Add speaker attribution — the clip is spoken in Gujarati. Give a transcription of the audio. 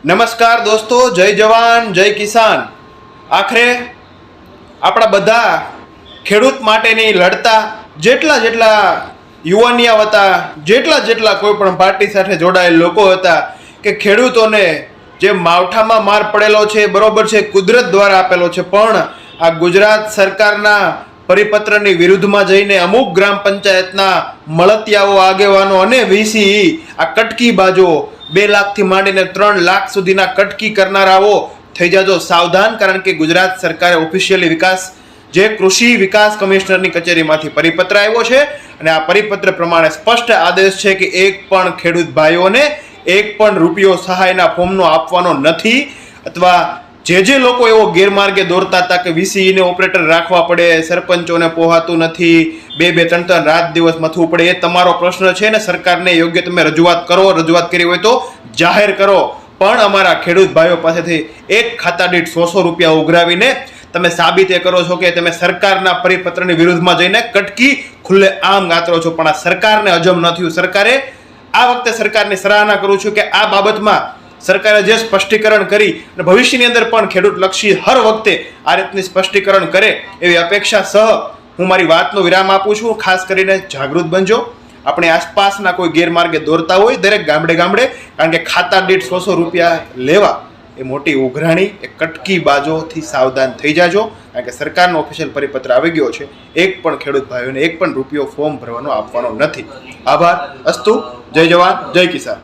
Speaker 1: નમસ્કાર દોસ્તો, જય જવાન જય કિસાન. આખરે આપણા બધા ખેડૂત માટેની લડતા જેટલા યુવાનિયા હતા, જેટલા કોઈ પણ પાર્ટી સાથે જોડાયેલ લોકો હતા કે ખેડૂતોને જે માવઠામાં માર પડેલો છે, બરોબર છે, કુદરત દ્વારા આપેલો છે, પણ આ ગુજરાત સરકારના પરિપત્રની વિરુદ્ધમાં જઈને અમુક ગ્રામ પંચાયતના મળતિયાઓ, આગેવાનો અને વીસી આ કટકી બાજો 2 લાખથી માંડીને 3 લાખ સુધીના કટકી કરનારાઓ થઈ જાજો સાવધાન. કારણ કે ગુજરાત સરકારે ઓફિશિયલી જે કૃષિ વિકાસ કમિશનરની કચેરીમાંથી પરિપત્ર આવ્યો છે અને આ પરિપત્ર પ્રમાણે સ્પષ્ટ આદેશ છે કે એક પણ ખેડૂત ભાઈઓને એક પણ રૂપિયો સહાયના ફોર્મનો આપવાનો નથી. અથવા જે લોકો એવો ગેરમાર્ગે દોરતા હતા કે વીસીઈને ઓપરેટર રાખવા પડે, સરપંચોને પોહાતું નથી, 2-3 રાત દિવસ મથવું પડે, એ તમારો પ્રશ્ન છે ને સરકારને યોગ્ય તમે રજૂઆત કરો. રજૂઆત કરી હોય તો જાહેર કરો, પણ અમારા ખેડૂત ભાઈઓ પાસેથી એક ખાતા દીઠ 100 રૂપિયા ઉઘરાવીને તમે સાબિત એ કરો છો કે તમે સરકારના પરિપત્રની વિરુદ્ધમાં જઈને કટકી ખુલ્લે આમ ગાતરો છો. પણ આ સરકારને હજમ ન થયું. સરકારે આ વખતે સરકારની સરાહના કરું છું કે આ બાબતમાં સરકારે જે સ્પષ્ટીકરણ કરી અને ભવિષ્યની અંદર પણ ખેડૂત લક્ષી હર વખતે આ રીતની સ્પષ્ટીકરણ કરે એવી અપેક્ષા સહ હું મારી વાતનો વિરામ આપું છું. ખાસ કરીને જાગૃત બનજો. આપણે આસપાસના કોઈ ગેરમાર્ગે દોરતા હોય દરેક ગામડે, કારણ કે ખાતા દીઠ 100 રૂપિયા લેવા એ મોટી ઉઘરાણી, એ કટકી બાજોથી સાવધાન થઈ જાજો. કારણ કે સરકારનો ઓફિશિયલ પરિપત્ર આવી ગયો છે. એક પણ ખેડૂત ભાઈઓને એક પણ રૂપિયો ફોર્મ ભરવાનો આપવાનો નથી. આભાર. અસ્તુ. જય જવાન જય કિસાન.